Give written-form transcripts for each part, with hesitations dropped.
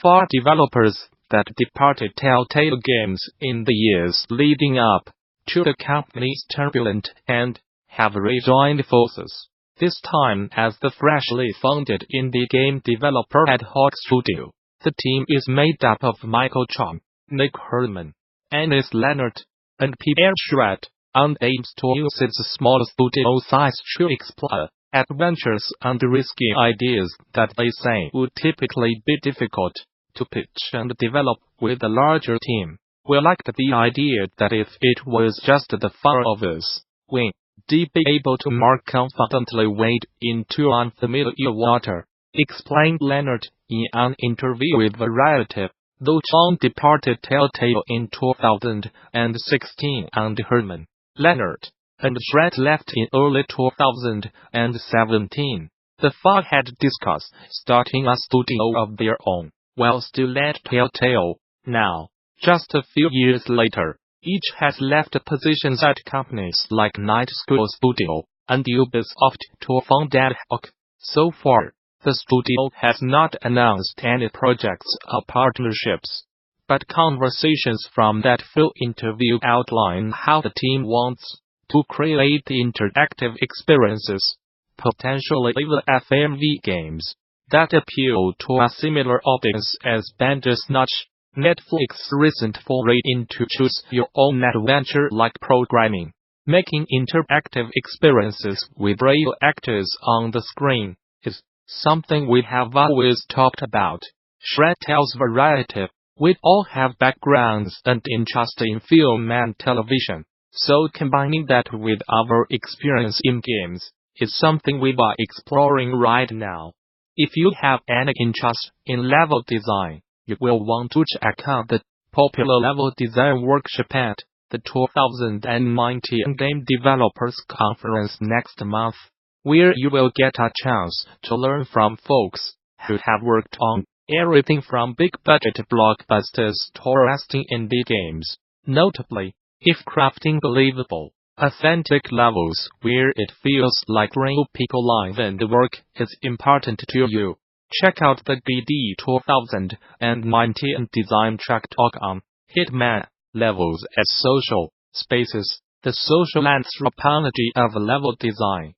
For developers that departed Telltale Games in the years leading up to the company's turbulent end have rejoined forces, this time as the freshly founded indie game developer AdHoc Studio. The team is made up of Michael Chong, Nick Herman, Anis Leonard, and Pierre Schratt, and aims to use its small studio size to explore adventures and risky ideas that they say would typically be difficult to pitch and develop with a larger team. We liked the idea that if it was just the four of us, we'd be able to more confidently wade into unfamiliar water, explained Leonard in an interview with Variety. Though Chong departed Telltale in 2016 and Herman, Leonard, and Schratt left in early 2017, the four had discussed starting a studio of their own, while still at Telltale. Now, just a few years later, each has left positions at companies like Night School Studio and Ubisoft to found AdHoc. So far, the studio has not announced any projects or partnerships, but conversations from that full interview outline how the team wants to create interactive experiences, potentially even FMV games, that appeal to a similar audience as Bandersnatch, Netflix's recent foray into choose-your-own-adventure-like programming, making interactive experiences with real actors on the screen, is something we have always talked about. Schratt tells Variety, "We all have backgrounds and interest in film and television, so combining that with our experience in games is something we are exploring right now. If you have any interest in level design, you will want to check out the popular Level Design Workshop at the 2019 Game Developers Conference next month, where you will get a chance to learn from folks who have worked on everything from big-budget blockbusters to resting indie games. Notably, if crafting believable, authentic levels where it feels like real people live and work is important to you, check out the GD 2019 Design Track Talk on Hitman Levels as Social Spaces, the social anthropology of level design.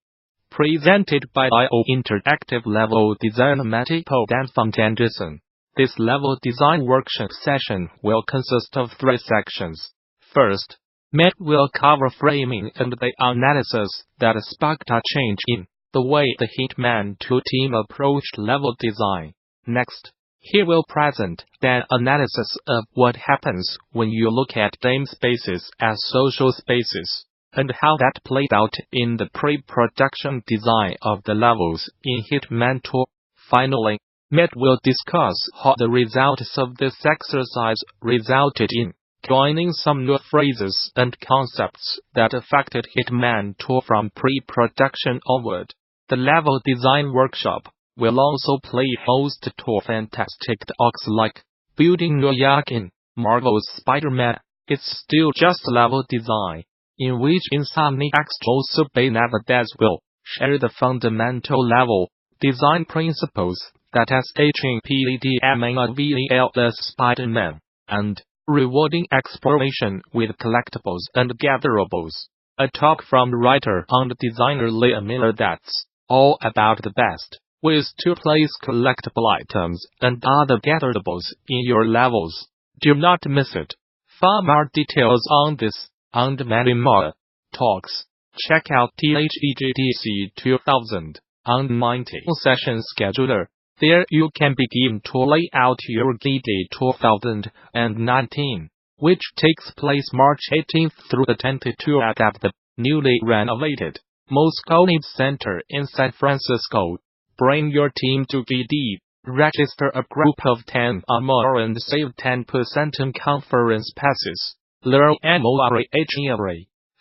Presented by IO Interactive Level Designer Matty Pope and Fontenderson. This level design workshop session will consist of 3 sections. First, Matt will cover framing and the analysis that sparked a change in the way the Hitman 2 team approached level design. Next, he will present an analysis of what happens when you look at game spaces as social spaces, and how that played out in the pre-production design of the levels in Hitman 2. Finally, Matt will discuss how the results of this exercise resulted in joining some new phrases and concepts that affected Hitman 2 from pre-production onward. The level design workshop will also play host to fantastic talks like Building New York in Marvel's Spider-Man, It's Still Just Level Design, in which Insomniac's Joseph Benavidez will share the fundamental level design principles that has HMPDMAVELS Spider-Man, and rewarding exploration with collectibles and gatherables. A talk from writer and designer Leah Miller that's all about the best ways to place collectible items and other gatherables in your levels. Do not miss it. For more details on this and many more talks, check out THEGDC 2019 session scheduler. There you can begin to lay out your GD 2019, which takes place March 18th through the 22nd at the newly renovated Moscone Center in San Francisco. Bring your team to GD, register a group of 10 or more and save 10% on conference passes. Learn more.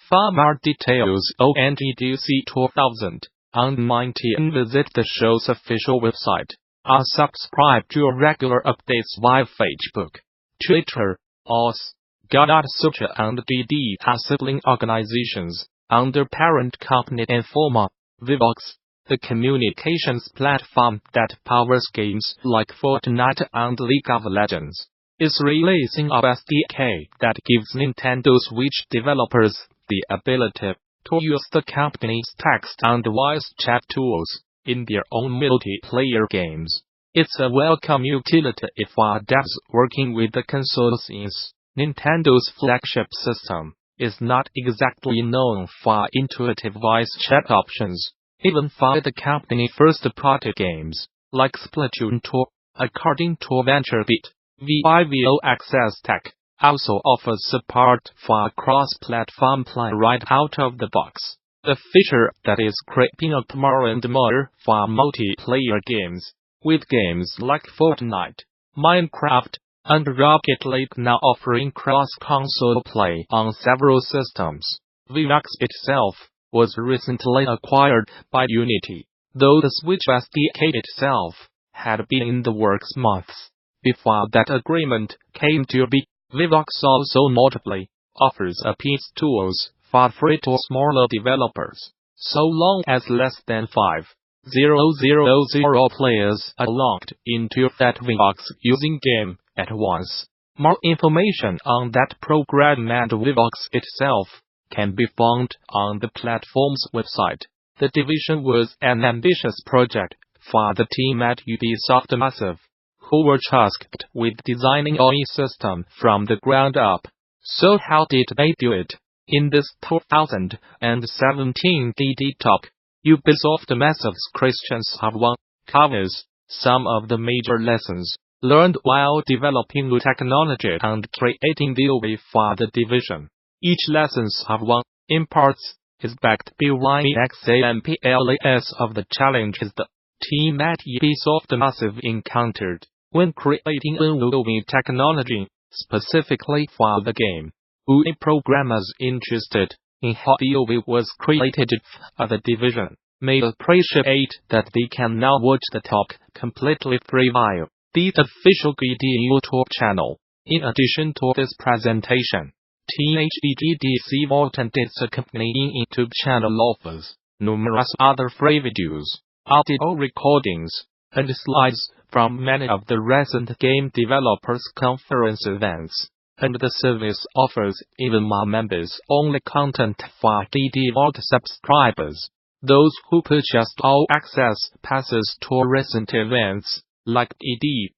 For more details on GDC 2019, visit the show's official website, or subscribe to regular updates via Facebook, Twitter, OS. Gamasutra and GD are sibling organizations under parent company Informa, Vivox. the communications platform that powers games like Fortnite and League of Legends, is releasing a SDK that gives Nintendo Switch developers the ability to use the company's text and voice chat tools in their own multiplayer games. It's a welcome utility for devs working with the console since Nintendo's flagship system is not exactly known for intuitive voice chat options, even for the company's first-party games, like Splatoon 2, according to VentureBeat. Vivo Access Tech also offers support for cross-platform play right out of the box, a feature that is creeping up more and more for multiplayer games, with games like Fortnite, Minecraft, and Rocket League now offering cross-console play on several systems. Vivox itself was recently acquired by Unity, though the Switch SDK itself had been in the works months before that agreement came to be. Vivox also notably offers appeals tools for free to smaller developers, so long as less than 5,000 players are logged into that Vivox using game at once. More information on that program and Vivox itself can be found on the platform's website. The division was an ambitious project for the team at Ubisoft Massive, who were tasked with designing a system from the ground up. So how did they do it? In this 2017 DD Talk, Ubisoft Massive's Christians have covers some of the major lessons learned while developing new technology and creating the way for the division. Each lessons have in parts, is backed by the examples of the challenges the team at Ubisoft Massive encountered when creating a new technology, specifically for the game. UI programmers interested in how the UI was created for the division may appreciate that they can now watch the talk completely free via the official GD YouTube channel. In addition to this presentation, THEGDC Vault and its accompanying YouTube channel offers numerous other free videos, audio recordings, and slides from many of the recent game developers conference events, and the service offers even more members-only content for DD Vault subscribers. Those who purchased all access passes to recent events, like DD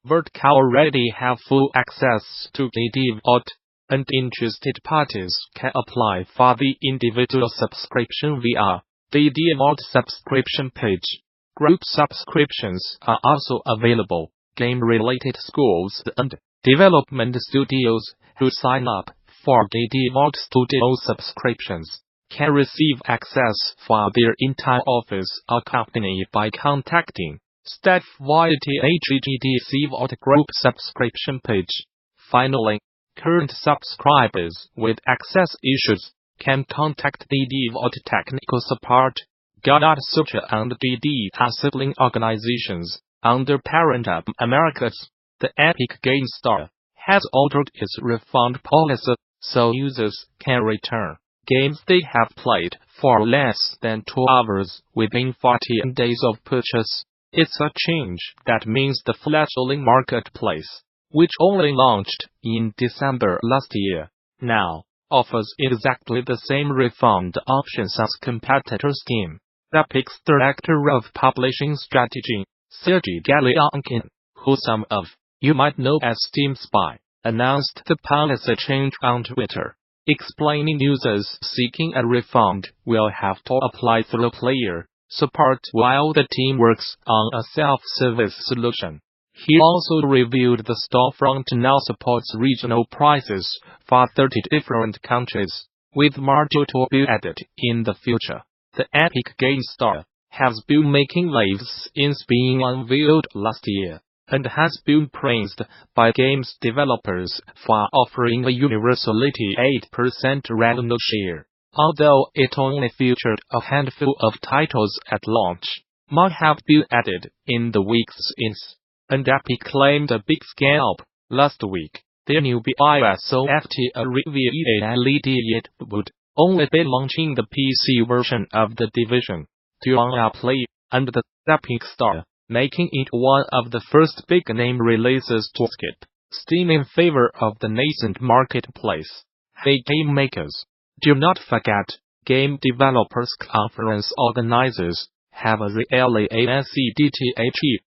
Vault, already have full access to DD Vault, and interested parties can apply for the individual subscription via the DD Vault subscription page. Group subscriptions are also available. Game-related schools and development studios who sign up for DD Vault Studio subscriptions can receive access for their entire office or company by contacting staff via the THEGDC Vault Group subscription page. Finally, current subscribers with access issues can contact DD Vault technical support. Gamasutra and DD are sibling organizations under parent of Americas. The Epic Game Store has altered its refund policy, so users can return games they have played for less than 2 hours within 14 days of purchase. It's a change that means the fledgling marketplace, which only launched in December last year, now offers exactly the same refund options as competitor Steam. Epic's Director of Publishing Strategy, Sergey Galyankin, who some of you might know as Steam Spy, announced the policy change on Twitter, explaining users seeking a refund will have to apply through player support while the team works on a self-service solution. He also revealed the storefront now supports regional prices for 30 different countries, with more to be added in the future. The Epic Game Store has been making waves since being unveiled last year, and has been praised by games developers for offering a universality 8% revenue share. Although it only featured a handful of titles at launch, more have been added in the weeks since, and Epic claimed a big scale-up last week. Their new BISOFT revealed that it would only be launching the PC version of the division. still on our play, and the Epic Store, making it one of the first big-name releases to skip Steam in favor of the nascent marketplace. Hey game makers, do not forget, Game Developers Conference organizers have released AdHoc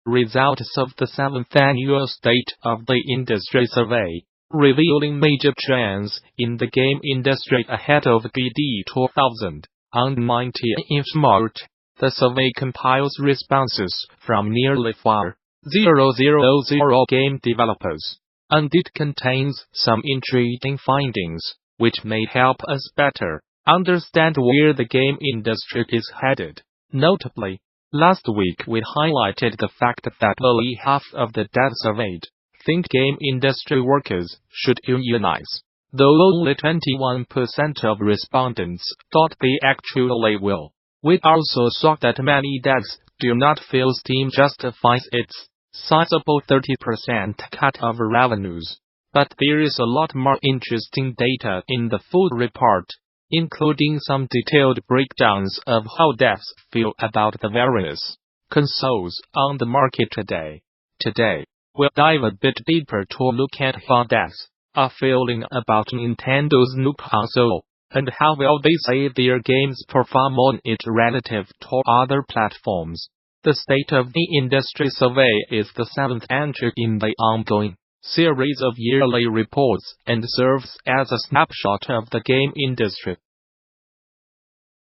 results of the 7th Annual State of the Industry Survey, revealing major trends in the game industry ahead of GD 2000. On 19-inch March, the survey compiles responses from nearly 4,000 game developers, and it contains some intriguing findings, which may help us better understand where the game industry is headed. Notably, last week we highlighted the fact that only half of the data surveyed think game industry workers should unionize, though only 21% of respondents thought they actually will. We also saw that many devs do not feel Steam justifies its sizable 30% cut of revenues. But there is a lot more interesting data in the full report, including some detailed breakdowns of how devs feel about the various consoles on the market today. Today, we'll dive a bit deeper to look at how devs are feeling about Nintendo's new console, and how well they say their games perform on it relative to other platforms. The State of the Industry Survey is the 7th entry in the ongoing series of yearly reports and serves as a snapshot of the game industry.